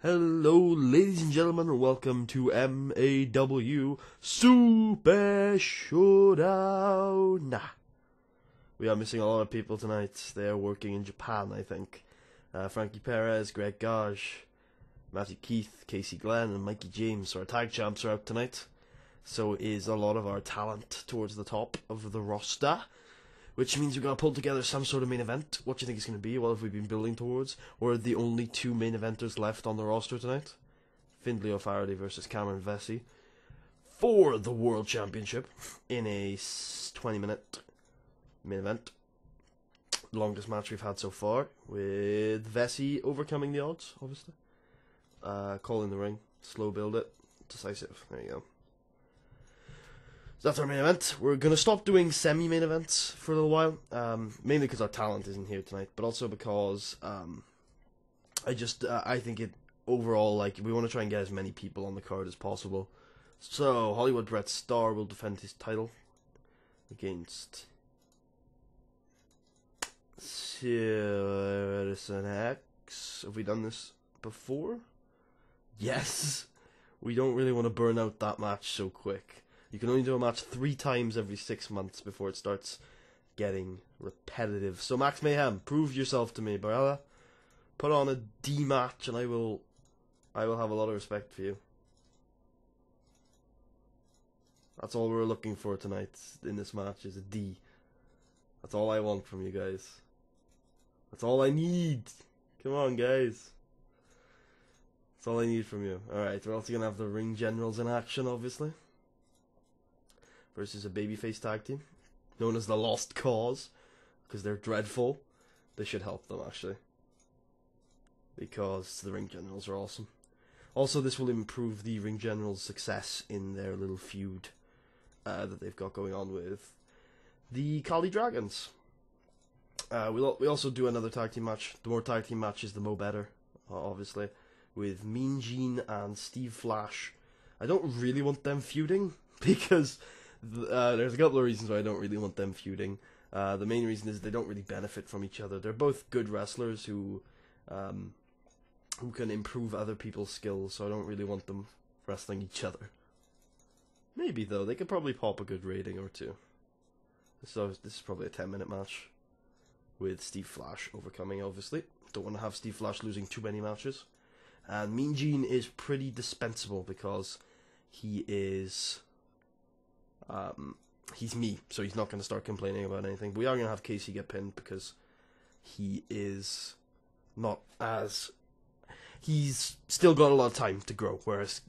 Hello, ladies and gentlemen, and welcome to MAW Super Showdown. We are missing a lot of people tonight. They are working in Japan, I think. Frankie Perez, Greg Gage, Matthew Keith, Casey Glenn, and Mikey James. So our tag champs are out tonight. So is a lot of our talent towards the top of the roster. Which means we've got to pull together some sort of main event. What do you think it's going to be? What have we been building towards? Or are the only two main eventers left on the roster tonight? Findlay O'Faraday versus Cameron Vesey for the World Championship in a 20-minute main event. Longest match we've had so far, with Vesey overcoming the odds, obviously. Calling the ring, slow build it, decisive. There you go. So that's our main event. We're going to stop doing semi-main events for a little while, mainly because our talent isn't here tonight, but also because I think it overall, like, we want to try and get as many people on the card as possible. So Hollywood Brett Starr will defend his title against Citizen X. Have we done this before? Yes. We don't really want to burn out that match so quick. You can only do a match 3 times every 6 months before it starts getting repetitive. So Max Mayhem, prove yourself to me, brother. Put on a D match and I will have a lot of respect for you. That's all we're looking for tonight in this match, is a D. That's all I want from you guys. That's all I need. Come on, guys. That's all I need from you. Alright, we're also going to have the Ring Generals in action, obviously. Versus a babyface tag team, known as the Lost Cause, because they're dreadful. They should help them, actually, because the Ring Generals are awesome. Also, this will improve the Ring Generals' success in their little feud that they've got going on with the Kali Dragons. We also do another tag team match. The more tag team matches, the more better, obviously, with Mean Gene and Steve Flash. I don't really want them feuding, because there's a couple of reasons why I don't really want them feuding. The main reason is they don't really benefit from each other. They're both good wrestlers who can improve other people's skills, so I don't really want them wrestling each other. Maybe, though, they could probably pop a good rating or two. So this is probably a 10-minute match, with Steve Flash overcoming, obviously. Don't want to have Steve Flash losing too many matches. And Mean Gene is pretty dispensable, because he is... he's me, so he's not going to start complaining about anything. But we are going to have Casey get pinned, because he is not as... He's still got a lot of time to grow, whereas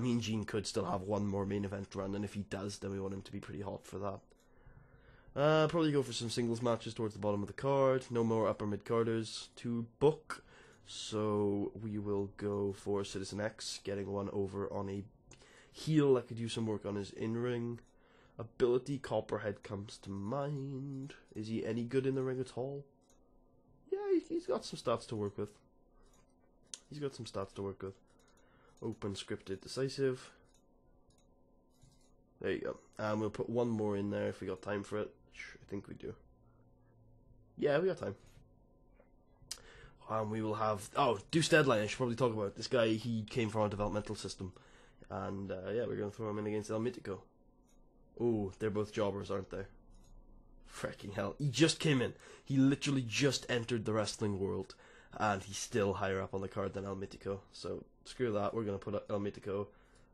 Mean Gene could still have one more main event run, and if he does, then we want him to be pretty hot for that. Probably go for some singles matches towards the bottom of the card. No more upper mid-carders to book, so we will go for Citizen X, getting one over on a heel that could use some work on his in-ring ability. Copperhead comes to mind. Is he any good in the ring at all? Yeah, he's got some stats to work with. Open, scripted, decisive. There you go. And we'll put one more in there if we got time for it. I think we do. Yeah, we got time. We will have... Oh, Deuce Deadline, I should probably talk about it. This guy, he came from our developmental system. And, yeah, we're going to throw him in against El Mítico. Oh, they're both jobbers, aren't they? Freaking hell. He just came in. He literally just entered the wrestling world. And he's still higher up on the card than El Mítico. So, screw that. We're going to put El Mítico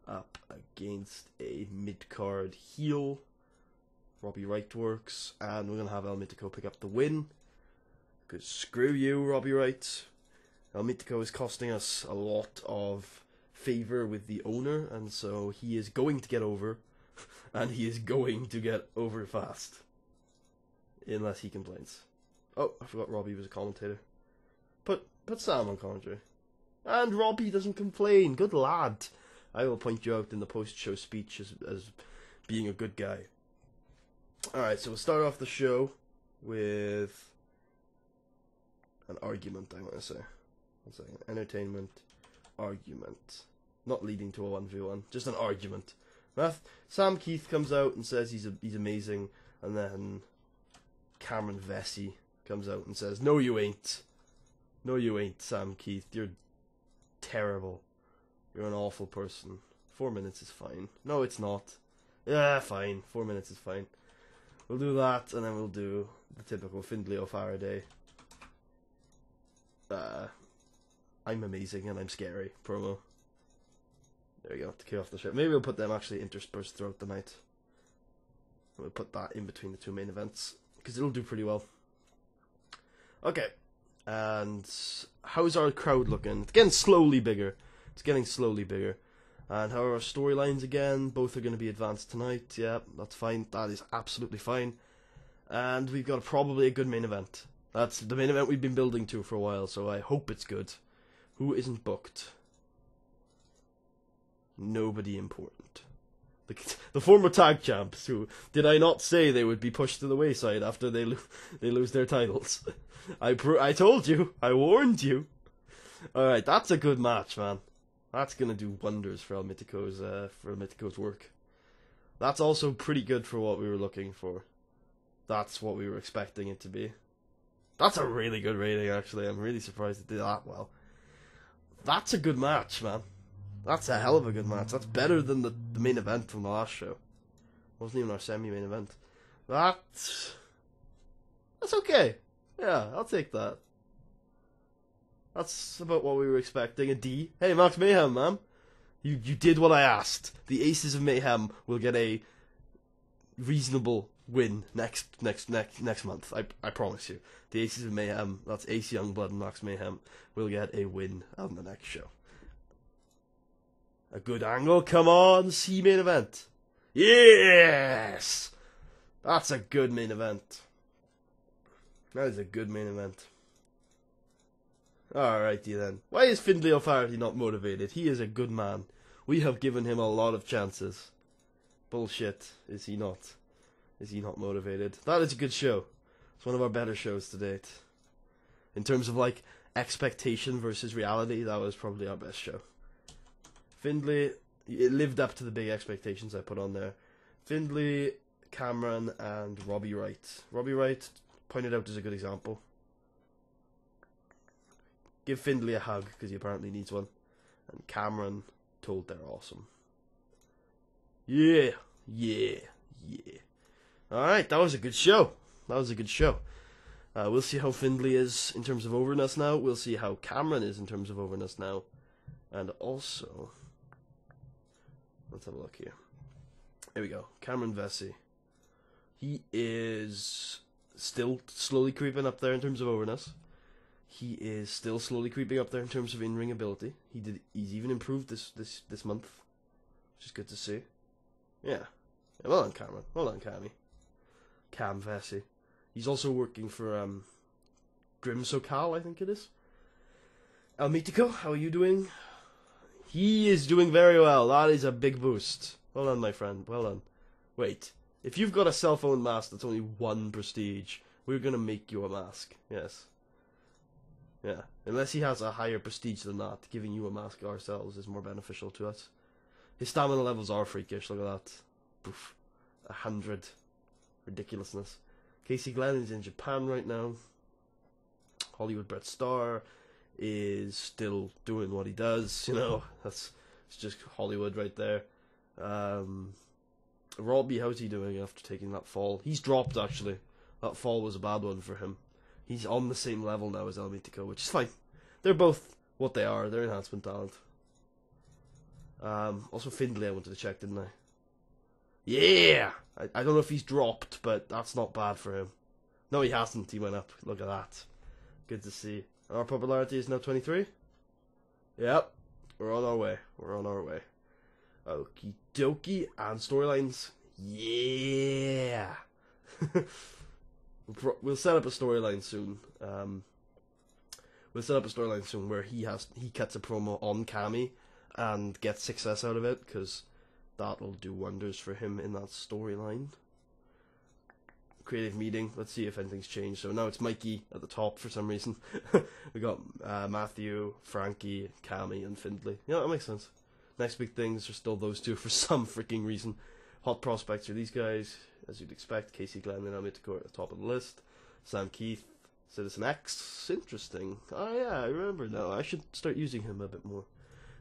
up against a mid-card heel. Robbie Wright works. And we're going to have El Mítico pick up the win. Because screw you, Robbie Wright. El Mítico is costing us a lot of favor with the owner. And so he is going to get over. And he is going to get over fast. Unless he complains. Oh, I forgot Robbie was a commentator. Put Sam on commentary. And Robbie doesn't complain. Good lad. I will point you out in the post-show speech as being a good guy. Alright, so we'll start off the show with an argument, I want to say. 1 second. Entertainment. Argument. Not leading to a 1v1. Just an argument. Sam Keith comes out and says he's amazing, and then Cameron Vesey comes out and says, "No, you ain't. No, you ain't, Sam Keith. You're terrible. You're an awful person. 4 minutes is fine. No, it's not. Yeah, fine. 4 minutes is fine. We'll do that, and then we'll do the typical Findlay O'Faraday. I'm amazing and I'm scary promo. There we go, to kick off the show. Maybe we'll put them actually interspersed throughout the night. We'll put that in between the two main events, because it'll do pretty well. Okay, and how's our crowd looking? It's getting slowly bigger. It's getting slowly bigger. And how are our storylines again? Both are going to be advanced tonight. Yeah, that's fine. That is absolutely fine. And we've got probably a good main event. That's the main event we've been building to for a while, so I hope it's good. Who isn't booked? Nobody important. The former tag champs, who did I not say they would be pushed to the wayside after they lose their titles? I told you. I warned you. All right, that's a good match, man. That's gonna do wonders for El Mítico's work. That's also pretty good for what we were looking for. That's what we were expecting it to be. That's a really good rating, actually. I'm really surprised it did that well. That's a good match, man. That's a hell of a good match. That's better than the main event from the last show. Wasn't even our semi-main event. That's okay. Yeah, I'll take that. That's about what we were expecting. A D. Hey, Max Mayhem, man. You did what I asked. The Aces of Mayhem will get a reasonable win next month. I promise you. The Aces of Mayhem, that's Ace Youngblood and Max Mayhem, will get a win on the next show. A good angle, come on, see main event. Yes! That's a good main event. That is a good main event. Alrighty then. Why is Findlay O'Faraday not motivated? He is a good man. We have given him a lot of chances. Bullshit. Is he not? Is he not motivated? That is a good show. It's one of our better shows to date. In terms of like expectation versus reality, that was probably our best show. Findlay, it lived up to the big expectations I put on there. Findlay, Cameron, and Robbie Wright. Robbie Wright, pointed out as a good example. Give Findlay a hug, because he apparently needs one. And Cameron, told they're awesome. Yeah. Alright, that was a good show. We'll see how Findlay is in terms of overness now. We'll see how Cameron is in terms of overness now. And also, let's have a look here. Here we go. Cameron Vesey. He is still slowly creeping up there in terms of overness. He is still slowly creeping up there in terms of in-ring ability. He's even improved this month, which is good to see. Yeah. Well done, Cameron. Well done, Cammy. Cam Vesey. He's also working for Grim SoCal, I think it is. El Mítico, how are you doing? He is doing very well. That is a big boost. Well done, my friend. Well done. Wait. If you've got a cell phone mask that's only 1 prestige, we're going to make you a mask. Yes. Yeah. Unless he has a higher prestige than that, giving you a mask ourselves is more beneficial to us. His stamina levels are freakish. Look at that. Poof. 100. Ridiculousness. Casey Glenn is in Japan right now. Hollywood Brett Starr is still doing what he does, you know. It's just Hollywood right there. Robbie, how's he doing after taking that fall? He's dropped, actually. That fall was a bad one for him. He's on the same level now as El Mítico, which is fine. They're both what they are. They're enhancement talent. Also Findlay I wanted to check, didn't I? Yeah! I don't know if he's dropped, but that's not bad for him. No, he hasn't. He went up. Look at that. Good to see. And our popularity is now 23? Yep. We're on our way. Okie dokie. And storylines. Yeah! We'll set up a storyline soon. Where he cuts a promo on Cammy and gets success out of it, because that'll do wonders for him in that storyline. Creative meeting. Let's see if anything's changed. So now it's Mikey at the top for some reason. We got Matthew, Frankie, Cammy, and Findlay. Yeah, that makes sense. Next big things are still those two for some freaking reason. Hot prospects are these guys, as you'd expect. Casey Glenn and El Mítico at the top of the list. Sam Keith, Citizen X. Interesting. Oh yeah, I remember now. I should start using him a bit more.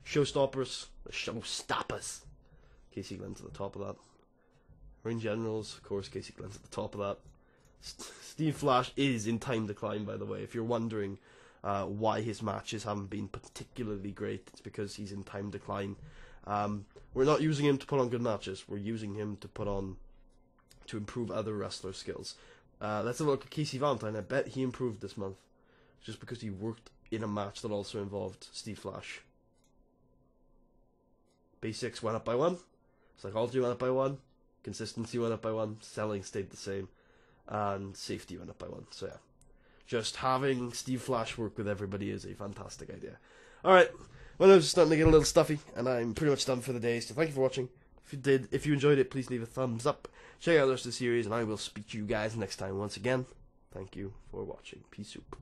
Showstoppers, the Showstoppers. Casey Glenn's at the top of that. Ring Generals, of course, Casey Glenn's at the top of that. Steve Flash is in time decline, by the way. If you're wondering why his matches haven't been particularly great, it's because he's in time decline. We're not using him to put on good matches. We're using him to improve other wrestler skills. Let's have a look at Casey Valentine. I bet he improved this month, just because he worked in a match that also involved Steve Flash. Basics went up by 1. Psychology went up by 1. Consistency went up by 1. Selling stayed the same. And safety went up by 1. So yeah, just having Steve Flash work with everybody is a fantastic idea. Alright, well, I was starting to get a little stuffy, and I'm pretty much done for the day, so thank you for watching. If you enjoyed it, please leave a thumbs up. Check out the rest of the series, and I will speak to you guys next time. Once again, thank you for watching. Peace out.